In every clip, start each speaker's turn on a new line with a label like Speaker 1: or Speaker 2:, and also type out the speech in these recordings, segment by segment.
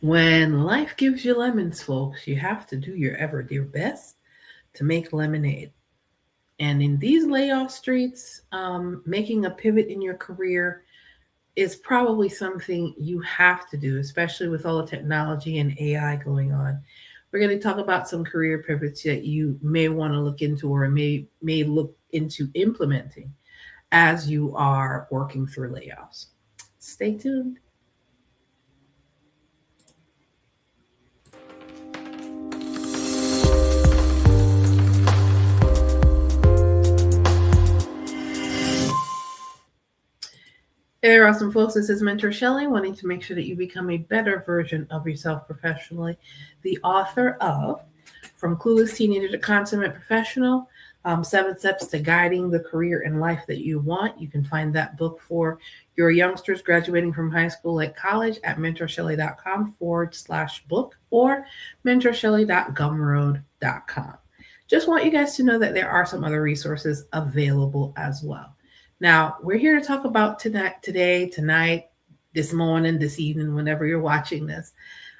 Speaker 1: When life gives you lemons, folks, you have to do your best to make lemonade. And in these layoff streets, making a pivot in your career is probably something you have to do, especially with all the technology and AI going on. We're going to talk about some career pivots that you may want to look into or may look into implementing as you are working through layoffs. Stay tuned. Hey there, awesome folks. This is Mentor Shelley, wanting to make sure that you become a better version of yourself professionally. The author of From Clueless Teenager to Consummate Professional, 7 Steps to Guiding the Career and Life That You Want. You can find that book for your youngsters graduating from high school like college at mentorshelley.com/book or mentorshelley.gumroad.com. Just want you guys to know that there are some other resources available as well. Now, we're here to talk about tonight, this morning, this evening, whenever you're watching this,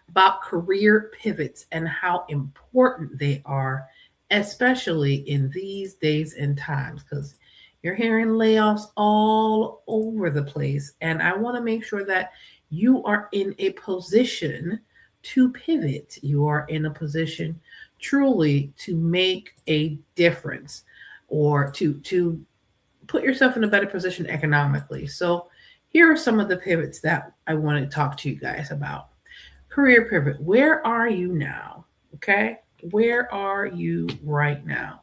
Speaker 1: about career pivots and how important they are, especially in these days and times, because you're hearing layoffs all over the place. And I want to make sure that you are in a position to pivot. You are in a position truly to make a difference or to put yourself in a better position economically. So, here are some of the pivots that I want to talk to you guys about. Career pivot. Where are you now? Okay. Where are you right now?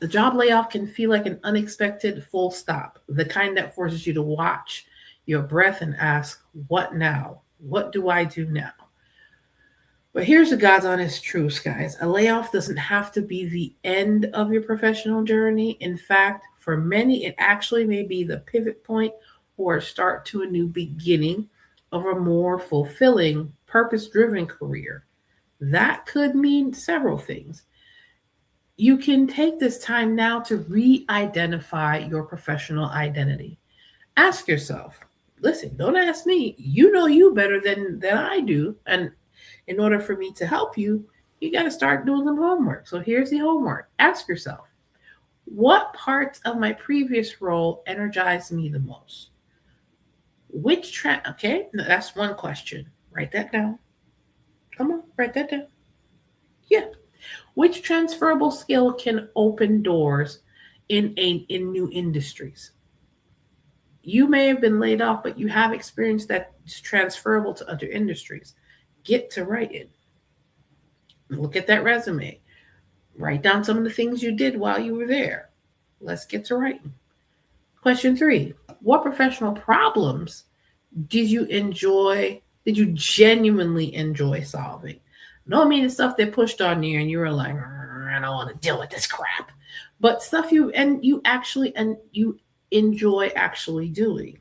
Speaker 1: The job layoff can feel like an unexpected full stop, the kind that forces you to watch your breath and ask, what now? What do I do now? But here's the God's honest truth, guys. A layoff doesn't have to be the end of your professional journey. In fact, for many, it actually may be the pivot point or a start to a new beginning of a more fulfilling, purpose driven career. That could mean several things. You can take this time now to re identify your professional identity. Ask yourself, listen, don't ask me. You know you better than I do. And in order for me to help you, you got to start doing some homework. So here's the homework. Ask yourself, what parts of my previous role energized me the most? Okay, that's one question. Write that down. Come on, write that down. Yeah. Which transferable skill can open doors in new industries? You may have been laid off, but you have experience that's transferable to other industries. Get to writing. Look at that resume. Write down some of the things you did while you were there. Let's get to writing. Question 3. What professional problems did you enjoy? Did you genuinely enjoy solving? No, I mean the stuff they pushed on you and you were like, I don't want to deal with this crap. But stuff you enjoy actually doing.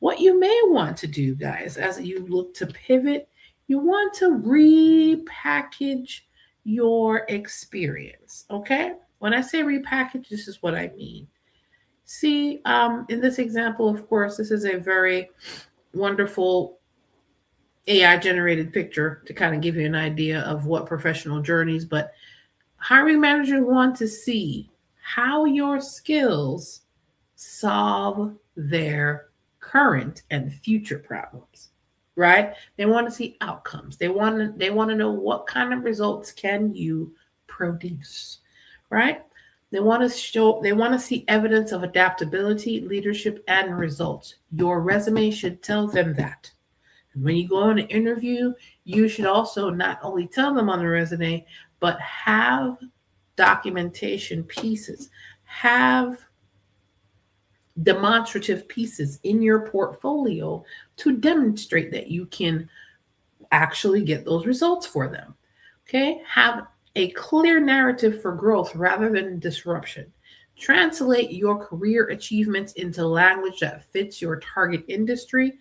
Speaker 1: What you may want to do, guys, as you look to pivot, you want to repackage your experience. Okay? When I say repackage, this is what I mean. See, in this example, of course, this is a very wonderful AI generated picture to kind of give you an idea of what professional journeys, but hiring managers want to see how your skills solve their current and future problems, right? They want to see outcomes. They want to know what kind of results can you produce, right? They want to see evidence of adaptability, leadership, and results. Your resume should tell them that. And when you go on an interview, you should also not only tell them on the resume, but have documentation pieces, have demonstrative pieces in your portfolio to demonstrate that you can actually get those results for them. Okay? Have a clear narrative for growth rather than disruption. Translate your career achievements into language that fits your target industry.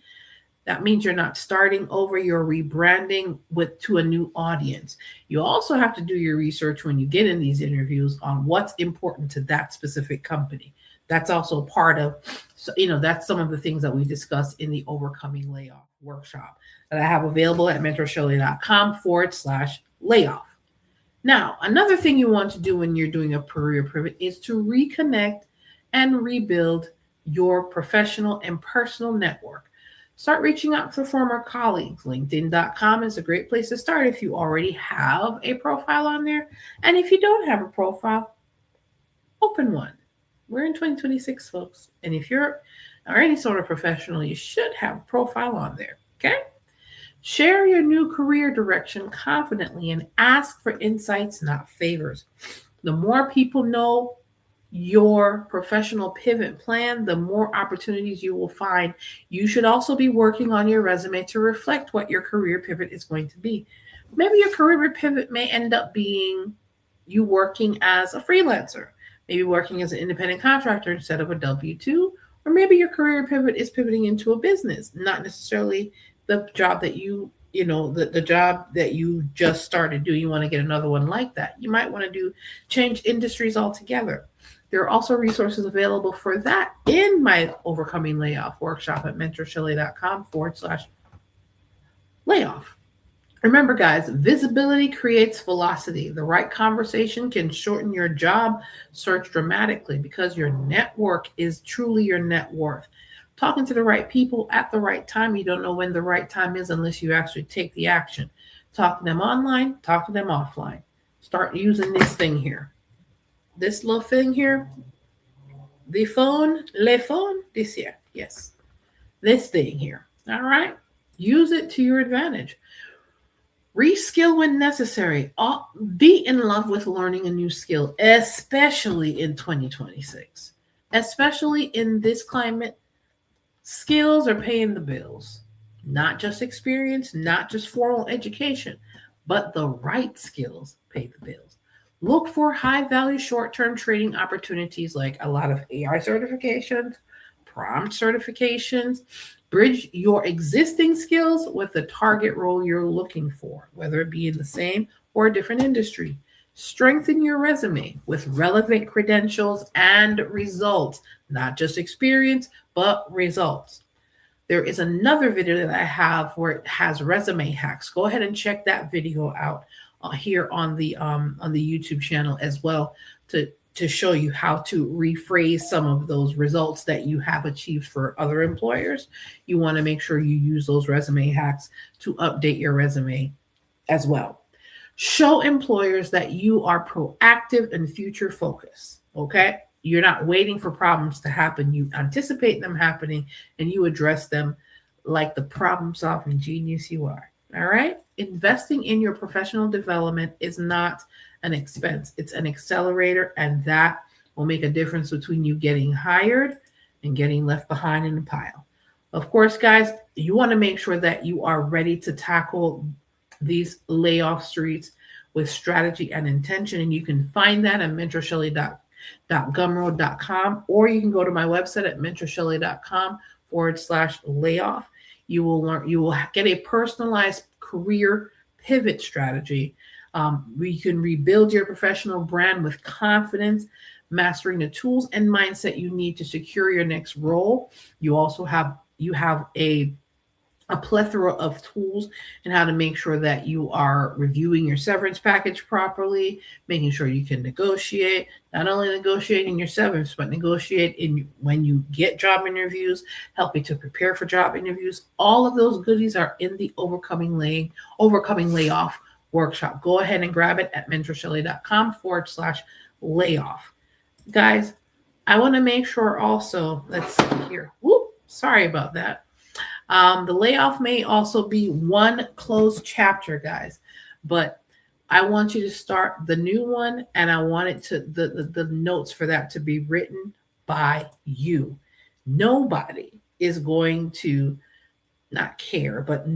Speaker 1: That means you're not starting over, you're rebranding with to a new audience. You also have to do your research when you get in these interviews on what's important to that specific company. That's also part of, so, that's some of the things that we discuss in the Overcoming Layoff workshop that I have available at mentorshelley.com/layoff. Now, another thing you want to do when you're doing a career pivot is to reconnect and rebuild your professional and personal network. Start reaching out to former colleagues. LinkedIn.com is a great place to start if you already have a profile on there. And if you don't have a profile, open one. We're in 2026, folks. And if you're or any sort of professional, you should have a profile on there. Okay? Share your new career direction confidently and ask for insights, not favors. The more people know your professional pivot plan, the more opportunities you will find. You should also be working on your resume to reflect what your career pivot is going to be. Maybe your career pivot may end up being you working as a freelancer, maybe working as an independent contractor instead of a W-2, or maybe your career pivot is pivoting into a business, not necessarily the job that the job that you just started doing. You want to get another one like that. You might want to change industries altogether. There are also resources available for that in my Overcoming Layoff workshop at mentorshelley.com/layoff. Remember, guys, visibility creates velocity. The right conversation can shorten your job search dramatically because your network is truly your net worth. Talking to the right people at the right time. You don't know when the right time is unless you actually take the action. Talk to them online, talk to them offline. Start using this thing here. This little thing here. The phone, le phone, this here. Yes. This thing here. All right. Use it to your advantage. Reskill when necessary. Be in love with learning a new skill, especially in 2026. Especially in this climate. Skills are paying the bills, not just experience, not just formal education, but the right skills pay the bills. Look for high value short term trading opportunities like a lot of AI certifications, prompt certifications. Bridge your existing skills with the target role you're looking for, whether it be in the same or a different industry. Strengthen your resume with relevant credentials and results, not just experience, but results. There is another video that I have where it has resume hacks. Go ahead and check that video out here on the YouTube channel as well to show you how to rephrase some of those results that you have achieved for other employers. You want to make sure you use those resume hacks to update your resume as well. Show employers that you are proactive and future focused, okay? You're not waiting for problems to happen. You anticipate them happening and you address them like the problem-solving genius you are, all right? Investing in your professional development is not an expense. It's an accelerator, and that will make a difference between you getting hired and getting left behind in the pile. Of course, guys, you want to make sure that you are ready to tackle these layoff streets with strategy and intention, and you can find that at mentorshelley.gumroad.com, or you can go to my website at mentorshelley.com/layoff. You will get a personalized career pivot strategy. You can rebuild your professional brand with confidence, mastering the tools and mindset you need to secure your next role. You also have a plethora of tools and how to make sure that you are reviewing your severance package properly, making sure you can negotiate, not only negotiating your severance, but negotiate when you get job interviews, help you to prepare for job interviews. All of those goodies are in the Overcoming Layoff workshop. Go ahead and grab it at mentorshelley.com/layoff. Guys, I want to make sure also, let's see here. Whoop, sorry about that. The layoff may also be one closed chapter, guys, but I want you to start the new one, and I want it to the notes for that to be written by you. Nobody is going to not care, but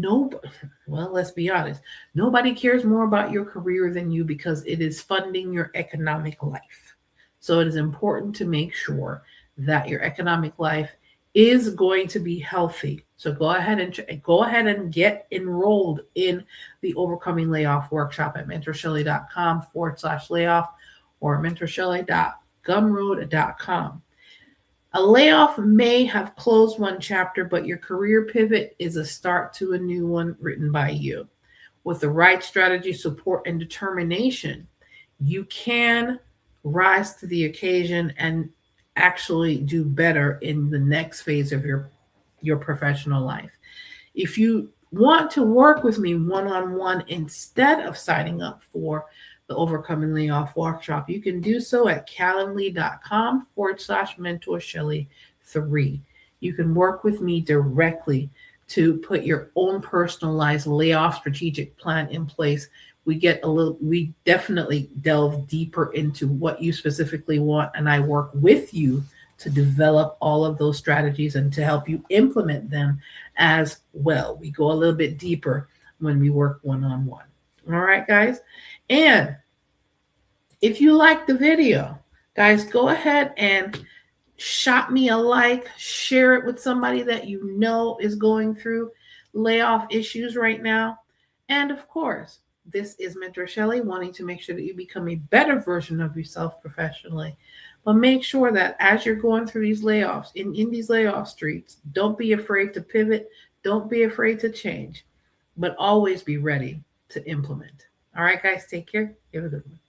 Speaker 1: let's be honest. Nobody cares more about your career than you because it is funding your economic life. So it is important to make sure that your economic life is going to be healthy. So go ahead and get enrolled in the Overcoming Layoff workshop at mentorshelley.com/layoff or mentorshelley.gumroad.com. A layoff may have closed one chapter, but your career pivot is a start to a new one written by you. With the right strategy, support, and determination, you can rise to the occasion and actually do better in the next phase of your professional life. If you want to work with me one-on-one instead of signing up for the Overcoming Layoff Workshop, you can do so at calendly.com/mentor Shelley 3. You can work with me directly to put your own personalized layoff strategic plan in place. We definitely delve deeper into what you specifically want, and I work with you to develop all of those strategies and to help you implement them as well. We go a little bit deeper when we work one-on-one. All right, guys. And if you like the video, guys, go ahead and shot me a like, share it with somebody that you know is going through layoff issues right now. And of course, this is Mentor Shelley wanting to make sure that you become a better version of yourself professionally. But make sure that as you're going through these layoffs, in these layoff streets, don't be afraid to pivot. Don't be afraid to change, but always be ready to implement. All right, guys, take care. Have a good one.